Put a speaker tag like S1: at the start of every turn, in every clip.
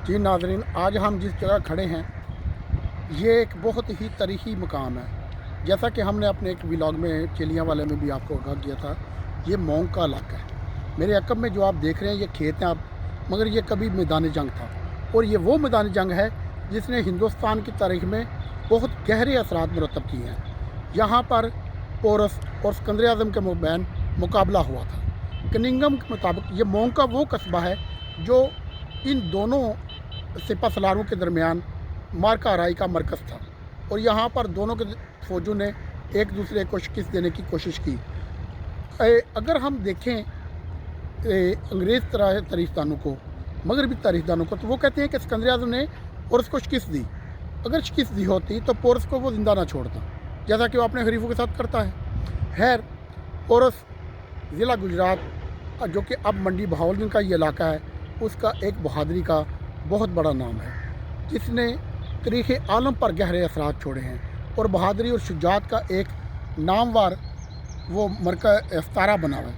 S1: जी नाज़रीन, आज हम जिस जगह खड़े हैं ये एक बहुत ही तारीख़ी मकाम है। जैसा कि हमने अपने एक व्लॉग में चेलियाँ वाले में भी आपको आगाह किया था, ये मोंग का इलाका है। मेरे अक़ब में जो आप देख रहे हैं ये खेत हैं आप, मगर ये कभी मैदान जंग था और ये वो मैदान जंग है जिसने हिंदुस्तान की तारीख़ में बहुत गहरे असरात मुरतब किए हैं। यहाँ पर पोरस और सिकंदर आज़म के मबैन मुकाबला हुआ था। कनिंघम के मुताबिक ये मोंग का वो कस्बा है जो इन दोनों सिपा सलारों के दरमियान मार्का आराई का मरकज़ था और यहाँ पर दोनों के फ़ौजों ने एक दूसरे को शिकस्त देने की कोशिश की। अगर हम देखें अंग्रेज़ तारीख़दानों को, मगरबी तारीख़दानों को, तो वो कहते हैं कि सिकंदर आज़म ने पोरस को शिकस्त दी। अगर शिकस्त दी होती तो पोरस को वो ज़िंदा ना छोड़ता, जैसा कि वो अपने हरीफों के साथ करता है। खैर, पोरस ज़िला गुजरात जो कि अब मंडी बहावलगंज का ये इलाका है, उसका एक बहादुरी का बहुत बड़ा नाम है जिसने तारीख़ आलम पर गहरे असरात छोड़े हैं और बहादुरी और शुजात का एक नामवर वो मरकज़ इफ्तारा बना हुआ है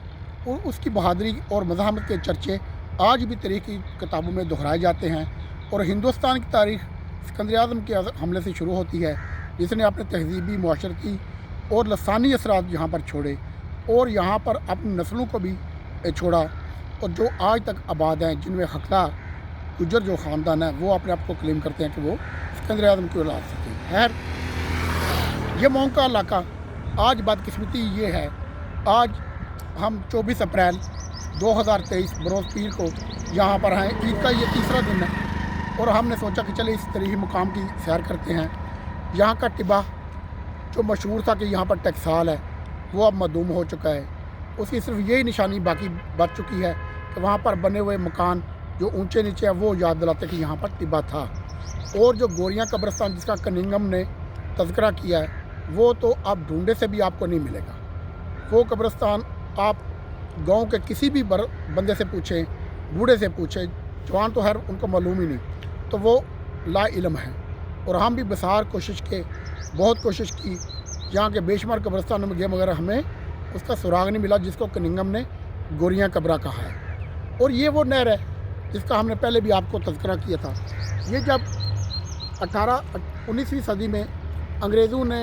S1: और उसकी बहादुरी और मज़ाहमत के चर्चे आज भी तारीख़ की किताबों में दोहराए जाते हैं। और हिंदुस्तान की तारीख़ सिकंदर आज़म के हमले से शुरू होती है, जिसने अपने तहज़ीबी, मुआशरती और लसानी असरात यहाँ पर छोड़े और यहाँ पर अपनी नस्लों को भी छोड़ा और जो आज तक आबाद हैं, जिनमें हकला गुजर जो ख़ानदान है वो अपने आप को क्लेम करते हैं कि वो सिकंदर आज़म की औलाद से थे। खैर, ये मोंग का इलाका आज बदकिस्मती ये है, आज हम 24 अप्रैल 2023 बरोज़ पीर को यहाँ पर हैं। ईद का ये तीसरा दिन है और हमने सोचा कि चले इस तारीख़ी मुकाम की सैर करते हैं। यहाँ का टिब्बा जो मशहूर था कि यहाँ पर टकसाल है, वो अब मदूम हो चुका है। उसकी सिर्फ यही निशानी बाकी बच चुकी है कि वहाँ पर बने हुए मकान जो ऊंचे नीचे है वो याद दिलाते कि यहाँ पर टिब्बा था। और जो गोरियाँ कब्रिस्तान जिसका कनिंघम ने तज़किरा किया है, वो तो अब ढूंढे से भी आपको नहीं मिलेगा। वो कब्रिस्तान आप गांव के किसी भी बंदे से पूछें, बूढ़े से पूछें, जवान तो हर उनको मालूम ही नहीं, तो वो ला इल्म है। और हम भी बसार बहुत कोशिश की, यहाँ के बेशुमार कब्रिस्तानों में गए, मगर हमें उसका सुराग नहीं मिला जिसको कनिंघम ने गोरियाँ कब्रा कहा है। और ये वो नहर है जिसका हमने पहले भी आपको तज़किरा किया था। ये जब 19वीं सदी में अंग्रेज़ों ने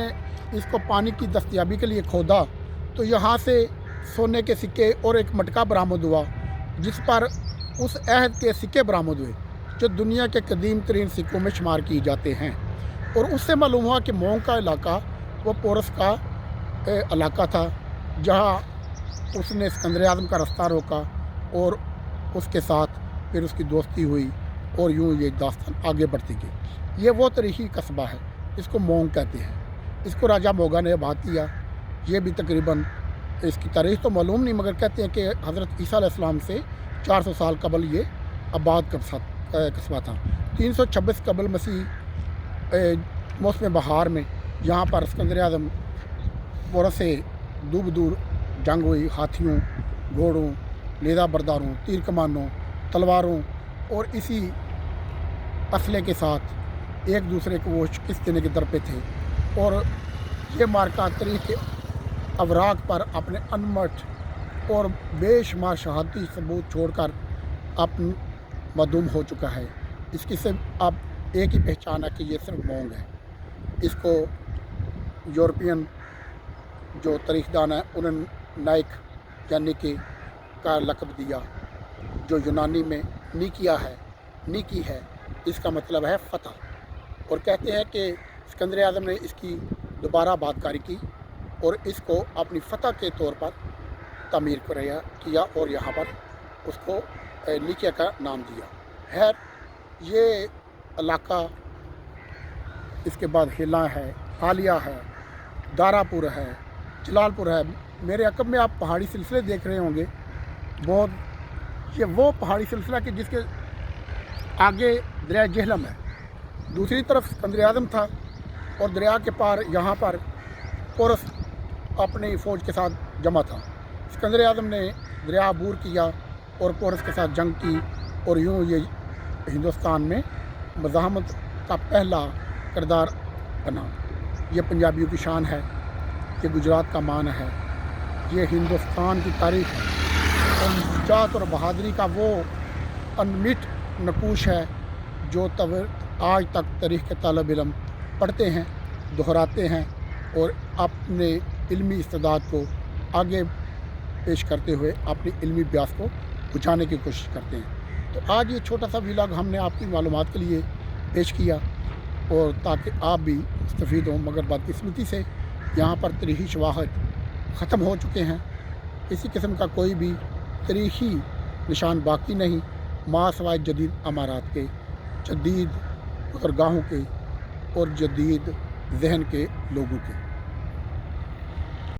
S1: इसको पानी की दस्तयाबी के लिए खोदा तो यहाँ से सोने के सिक्के और एक मटका बरामद हुआ, जिस पर उस अहद के सिक्के बरामद हुए जो दुनिया के कदीम तरीन सिक्कों में शुमार किए जाते हैं। और उससे मालूम हुआ कि मोंग का इलाका वो पोरस का इलाका था, जहाँ उसने सिकंदर आज़म का रास्ता रोका और उसके साथ फिर उसकी दोस्ती हुई और यूँ ये दास्तान आगे बढ़ती गई। ये वो तारीख़ी कस्बा है, इसको मोंग कहते हैं। इसको राजा मोगा ने आबाद किया। ये भी तकरीबन इसकी तारीख़ तो मालूम नहीं, मगर कहते हैं कि हज़रत ईसा अलैहिस्सलाम से 400 साल कबल ये आबाद कस्बा था। 326 कबल मसीह मौसम बहार में यहाँ पर सिकंदर आज़म पोरस से दूर जंग हुई। हाथियों, घोड़ों, नेज़ा बरदारों, तीर कमानों, तलवारों और इसी असले के साथ एक दूसरे को वो शिकस्त देने के दर पे थे। और ये मार्का तारीख़ के अवराक पर अपने अनमठ और बेशुमार शहादती सबूत छोड़कर अपन मदूम हो चुका है। इसकी सिर्फ अब एक ही पहचान है कि ये सिर्फ मोंग है। इसको यूरोपियन जो तारीख़दान है उन्होंने नाइक यानी कि का लक़ब दिया, जो यूनानी में नीकी है, इसका मतलब है फ़तह। और कहते हैं कि सिकंदर आज़म ने इसकी दोबारा आबादकारी की और इसको अपनी फ़तह के तौर पर तामीर किया और यहाँ पर उसको निकिया का नाम दिया। खैर, ये इलाका इसके बाद हिला है, हालिया है, दारापुर है, जलालपुर है। मेरे अक़ब में आप पहाड़ी सिलसिले देख रहे होंगे बहुत। ये वो पहाड़ी सिलसिला कि जिसके आगे दरिया जेहलम है, दूसरी तरफ सिकंदर आज़म था और दरिया के पार यहाँ पर पोरस अपनी फ़ौज के साथ जमा था। सिकंदर आज़म ने दरिया अबूर किया और पोरस के साथ जंग की और यूँ ये हिंदुस्तान में मज़ाहमत का पहला किरदार बना। ये पंजाबियों की शान है, ये गुजरात का मान है, ये हिंदुस्तान की तारीख़ है और शुजाअत और बहादुरी का वो अनमिट नकूश है जो आज तक तारीख़ के तालिब इल्म पढ़ते हैं, दोहराते हैं और अपने इल्मी इस्तेदाद को आगे पेश करते हुए अपनी इल्मी ब्यास को बुझाने की कोशिश करते हैं। तो आज ये छोटा सा व्लॉग हमने आपकी मालूमात के लिए पेश किया और ताकि आप भी मुस्तफ़ीद हों, मगर बदकिस्मती से यहाँ पर तारीख़ी शवाहद ख़त्म हो चुके हैं। किसी किस्म का कोई भी तारीख़ी निशान बाकी नहीं, माँ सवाए जदीद अमारात के, जदीद गुज़रगाहों के और जदीद जहन के लोगों के।